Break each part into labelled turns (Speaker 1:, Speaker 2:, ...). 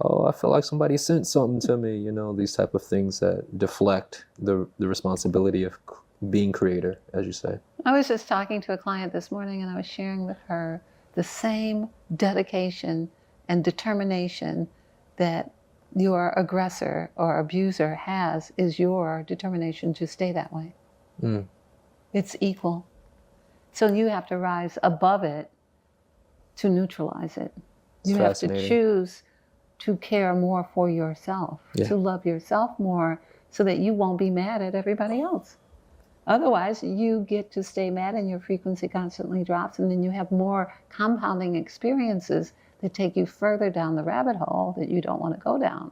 Speaker 1: oh, I feel like somebody sent something to me, you know, these type of things that deflect the responsibility of being creator, as you say.
Speaker 2: I was just talking to a client this morning, and I was sharing with her the same dedication and determination that your aggressor or abuser has is your determination to stay that way.
Speaker 1: Mm.
Speaker 2: It's equal. So you have to rise above it to neutralize it. You have to choose to care more for yourself, to love yourself more, so that you won't be mad at everybody else. Otherwise, you get to stay mad and your frequency constantly drops, and then you have more compounding experiences that take you further down the rabbit hole that you don't want to go down.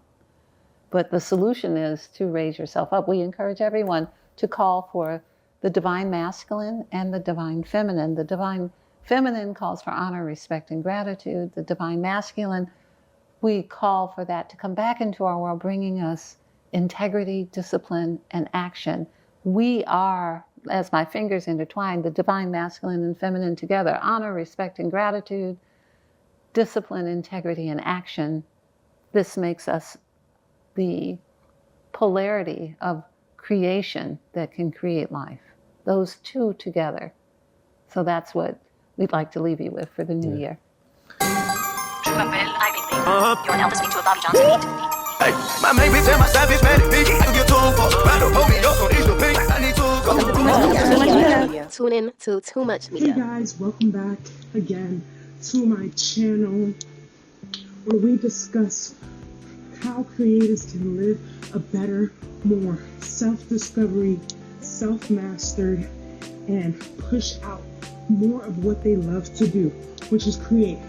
Speaker 2: But the solution is to raise yourself up. We encourage everyone to call for the divine masculine and the divine feminine. The divine feminine calls for honor, respect, and gratitude. The divine masculine, we call for that to come back into our world, bringing us integrity, discipline, and action. We are, as my fingers intertwine, the divine masculine and feminine together. Honor, respect, and gratitude, discipline, integrity, and action. This makes us the polarity of creation that can create life. Those two together. So that's what we'd like to leave you with for the new year.
Speaker 3: You're an elder speak to a Bobby Johnson beat. Hey, my main bitch and my savage manic bitch. I can get too far. Rather hold me up on each pink. I need to go.
Speaker 4: Tune in to Too Much Media.
Speaker 5: Hey guys, welcome back again to my channel where we discuss how creators can live a better, more self-discovery, self-mastered, and push out more of what they love to do, which is create.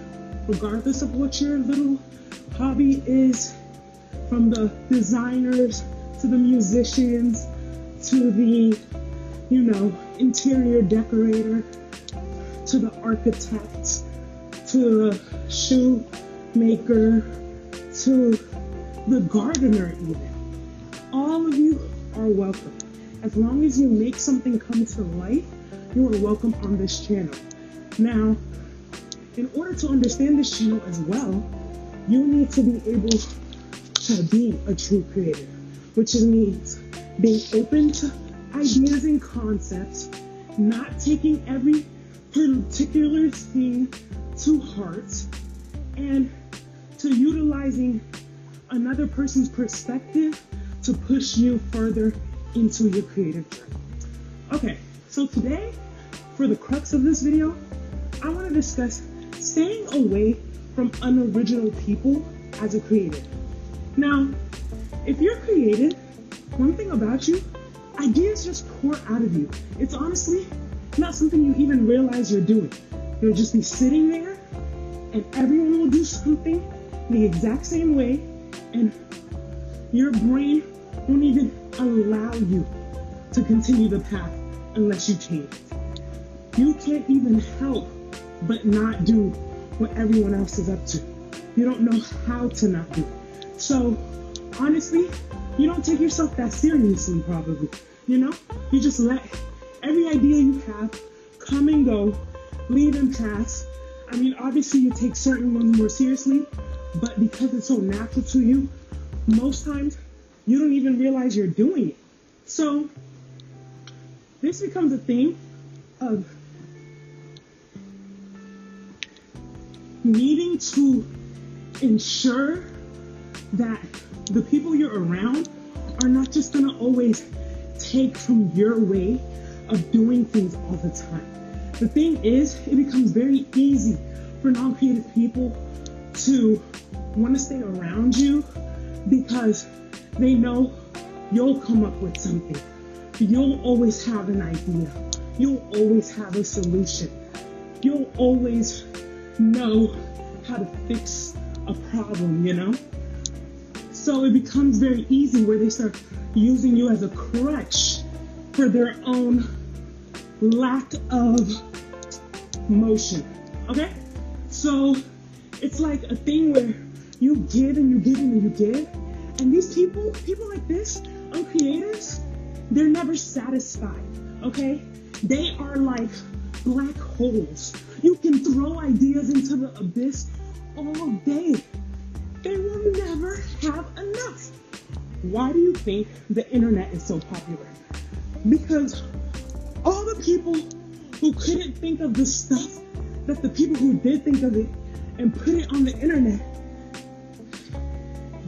Speaker 5: Regardless of what your little hobby is, from the designers to the musicians to the, interior decorator to the architect to the shoemaker to the gardener even. All of you are welcome. As long as you make something come to life, you are welcome on this channel. Now, in order to understand this channel as well, you need to be able to be a true creator, which means being open to ideas and concepts, not taking every particular thing to heart, and to utilizing another person's perspective to push you further into your creative journey. Okay, so today, for the crux of this video, I want to discuss staying away from unoriginal people as a creator. Now, if you're creative, one thing about you, ideas just pour out of you. It's honestly not something you even realize you're doing. You'll just be sitting there and everyone will do something the exact same way, and your brain won't even allow you to continue the path unless you change it. You can't even help but not do what everyone else is up to. You don't know how to not do it. So honestly, you don't take yourself that seriously probably, You just let every idea you have come and go, leave and pass. I mean, obviously you take certain ones more seriously, but because it's so natural to you, most times you don't even realize you're doing it. So this becomes a thing of needing to ensure that the people you're around are not just going to always take from your way of doing things all the time. The thing is, it becomes very easy for non-creative people to want to stay around you because they know you'll come up with something. You'll always have an idea. You'll always have a solution. You'll always know how to fix a problem, So it becomes very easy where they start using you as a crutch for their own lack of motion, okay? So it's like a thing where you give and you give and you give, and these people like this, creators, they're never satisfied, okay? They are like black holes. You can throw ideas into the abyss all day. They never have enough. Why do you think the internet is so popular? Because all the people who couldn't think of the stuff that the people who did think of it and put it on the internet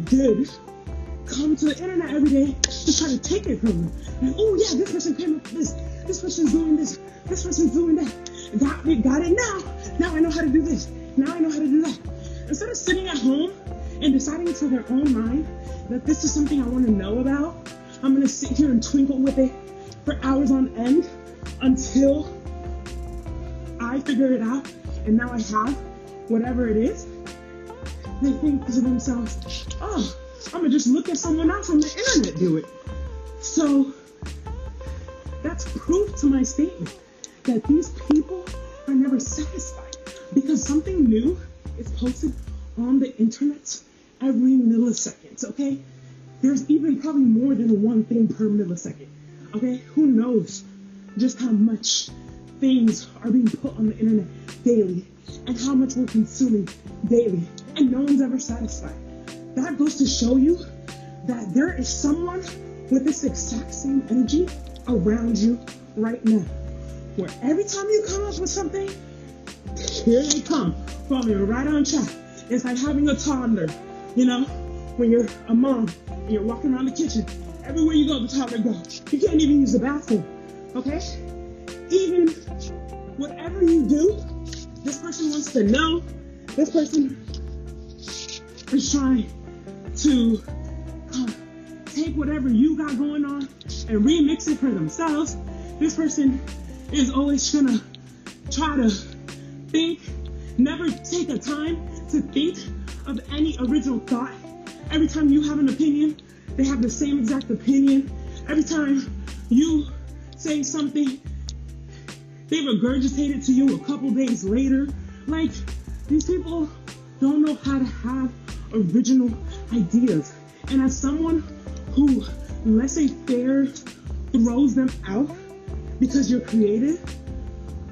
Speaker 5: did come to the internet every day to try to take it from them. And oh yeah, this person came up with this person's doing this person's doing that. Got it now I know how to do this, now I know how to do that. Instead of sitting at home and deciding to their own mind that this is something I want to know about, I'm going to sit here and twinkle with it for hours on end until I figure it out and now I have whatever it is. They think to themselves, oh, I'm gonna just look at someone else on the internet do it. So that's proof to my statement that these people are never satisfied because something new is posted on the internet every millisecond, okay? There's even probably more than one thing per millisecond, okay? Who knows just how much things are being put on the internet daily and how much we're consuming daily, and no one's ever satisfied. That goes to show you that there is someone with this exact same energy around you right now, where every time you come up with something, here they come, falling right on track. It's like having a toddler, you know, when you're a mom and you're walking around the kitchen, everywhere you go, the toddler goes. You can't even use the bathroom, okay? Even whatever you do, this person wants to know, this person is trying to take whatever you got going on and remix it for themselves. This person is always gonna try to think, never take a time to think of any original thought. Every time you have an opinion, they have the same exact opinion. Every time you say something, they regurgitate it to you a couple days later. Like, these people don't know how to have original ideas. And as someone who laissez-faire throws them out because you're creative,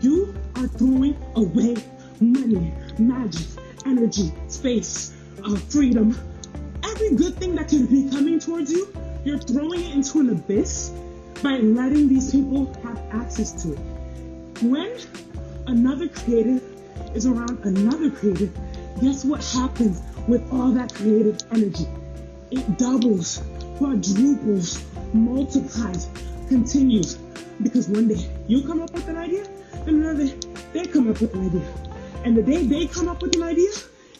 Speaker 5: you are throwing away money, magic, energy, space, freedom. Every good thing that could be coming towards you, you're throwing it into an abyss by letting these people have access to it. When another creative is around another creative, guess what happens with all that creative energy? It doubles, quadruples, multiplies, continues. Because one day you come up with an idea, and another day they come up with an idea. And the day they come up with an idea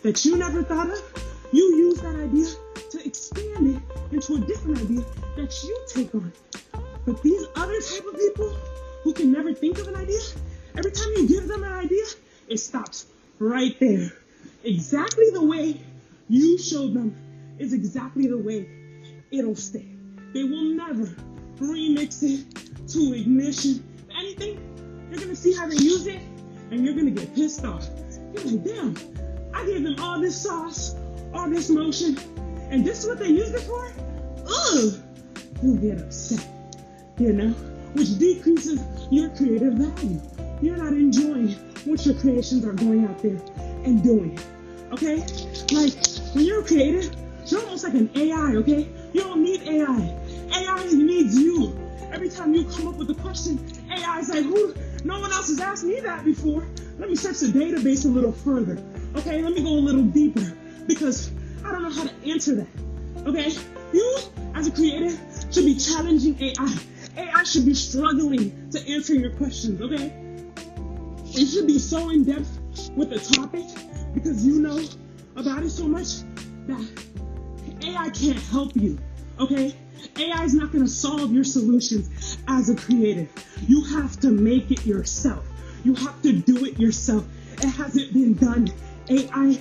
Speaker 5: that you never thought of, you use that idea to expand it into a different idea that you take on. But these other type of people who can never think of an idea, every time you give them an idea, it stops right there. Exactly the way you showed them is exactly the way it'll stay. They will never remix it to ignition. If anything, you're gonna see how they use it, and you're gonna get pissed off. You're like, damn, I gave them all this sauce, all this motion, and this is what they used it for? Ugh! You get upset, you know, which decreases your creative value. You're not enjoying what your creations are going out there and doing, okay? Like, when you're creative, you're almost like an AI, okay? You don't need AI. AI needs you. Every time you come up with a question, AI is like, no one else has asked me that before. Let me search the database a little further, okay? Let me go a little deeper, because I don't know how to answer that, okay? You, as a creative, should be challenging AI. AI should be struggling to answer your questions, okay? It should be so in-depth with the topic because you know about it so much that AI can't help you, okay? AI is not going to solve your solutions as a creative. You have to make it yourself. You have to do it yourself. It hasn't been done. AI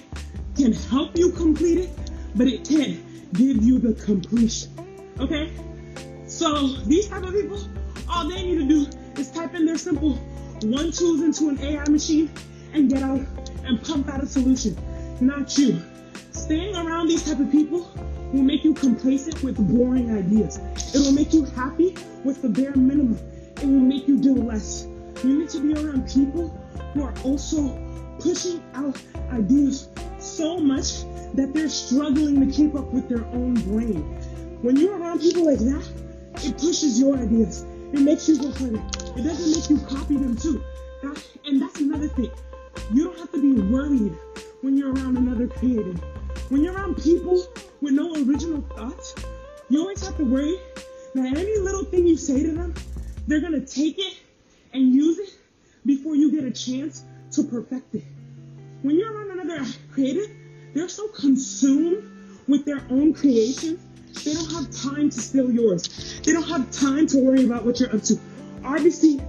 Speaker 5: can help you complete it, but it can't give you the completion, okay? So these type of people, all they need to do is type in their simple 1-2s into an AI machine and get out and pump out a solution, not you. Staying around these type of people will make you complacent with boring ideas. It will make you happy with the bare minimum. It will make you do less. You need to be around people who are also pushing out ideas so much that they're struggling to keep up with their own brain. When you're around people like that, it pushes your ideas. It makes you go further. It doesn't make you copy them too. And that's another thing. You don't have to be worried when you're around another creative. When you're around people with no original thoughts, you always have to worry that any little thing you say to them, they're going to take it and use it before you get a chance to perfect it. When you're around another creative, they're so consumed with their own creation, they don't have time to steal yours. They don't have time to worry about what you're up to. Obviously,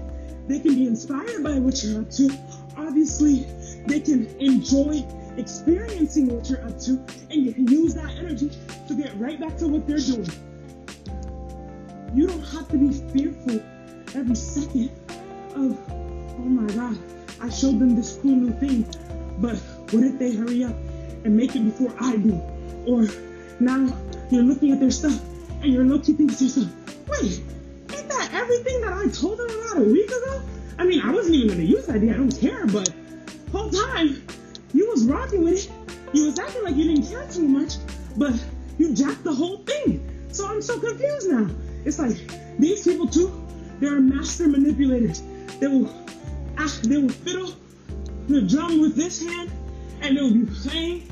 Speaker 5: they can be inspired by what you're up to. Obviously, they can enjoy experiencing what you're up to, and you can use that energy to get right back to what they're doing. You don't have to be fearful every second of, oh my God, I showed them this cool new thing, but what if they hurry up and make it before I do? Or now you're looking at their stuff and you're low-key thinking to yourself, wait, ain't that everything that I told them about a week ago? I mean, I wasn't even going to use that idea, I don't care, but whole time you was rocking with it. You was acting like you didn't care too much, but you jacked the whole thing. So I'm so confused now. It's like these people too, they're master manipulators. They will fiddle the drum with this hand and they'll be playing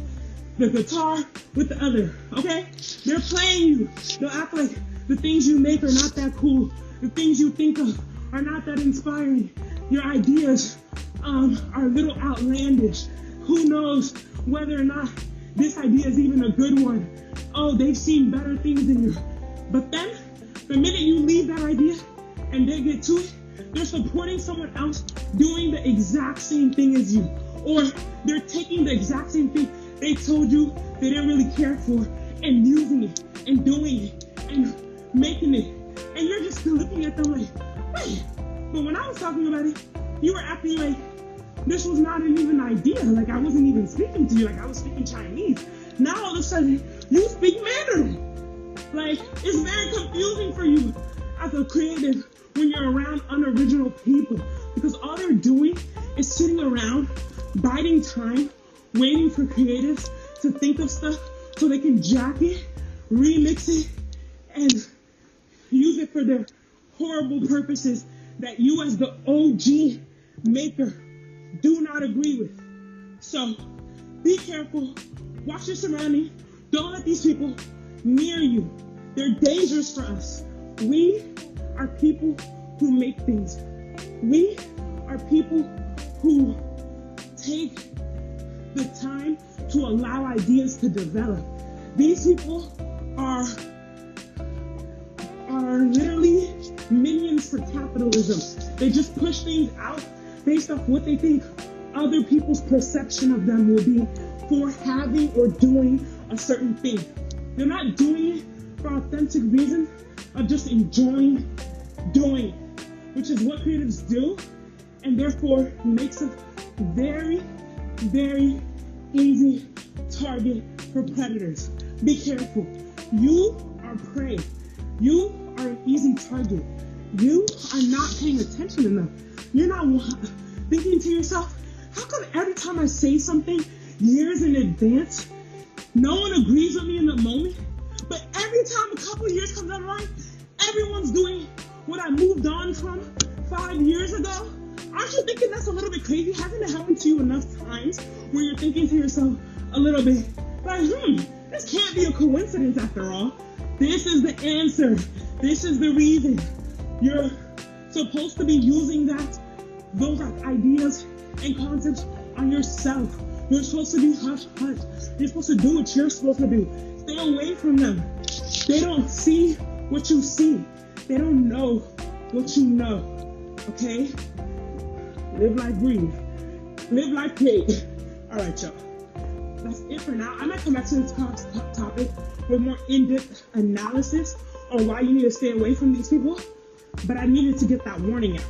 Speaker 5: the guitar with the other, okay? They're playing you. They'll act like the things you make are not that cool. The things you think of are not that inspiring. Your ideas are a little outlandish. Who knows whether or not this idea is even a good one? Oh, they've seen better things than you. But then, the minute you leave that idea and they get to it, they're supporting someone else doing the exact same thing as you. Or they're taking the exact same thing they told you they didn't really care for and using it and doing it and making it. And you're just looking at them like, wait, but when I was talking about it, you were acting like this was not an even idea. Like I wasn't even speaking to you, like I was speaking Chinese. Now all of a sudden, you speak Mandarin. Like, it's very confusing for you as a creative when you're around unoriginal people. Because all they're doing is sitting around, biding time, waiting for creatives to think of stuff so they can jack it, remix it, and use it for their horrible purposes that you as the OG maker do not agree with. So, be careful. Watch your surroundings. Don't let these people near you. They're dangerous for us. We are people who make things. We are people who take the time to allow ideas to develop. These people are literally minions for capitalism. They just push things out based off what they think other people's perception of them will be for having or doing a certain thing. They're not doing it for authentic reason of just enjoying doing it, which is what creatives do, and therefore makes us very, very easy target for predators. Be careful. You are prey. You are an easy target. You are not paying attention enough. You're not thinking to yourself, how come every time I say something years in advance, no one agrees with me in the moment, but every time a couple of years comes down the line, everyone's doing what I moved on from 5 years ago? Aren't you thinking that's a little bit crazy? Hasn't it happened to you enough times where you're thinking to yourself a little bit like, this can't be a coincidence after all. This is the answer. This is the reason. You're supposed to be using those ideas and concepts on yourself. You're supposed to be hush-hush. You're supposed to do what you're supposed to do. Stay away from them. They don't see what you see. They don't know what you know. Okay? Live life, breathe. Live life, create. All right, y'all. That's it for now. I might come back to this topic with more in-depth analysis on why you need to stay away from these people. But I needed to get that warning out.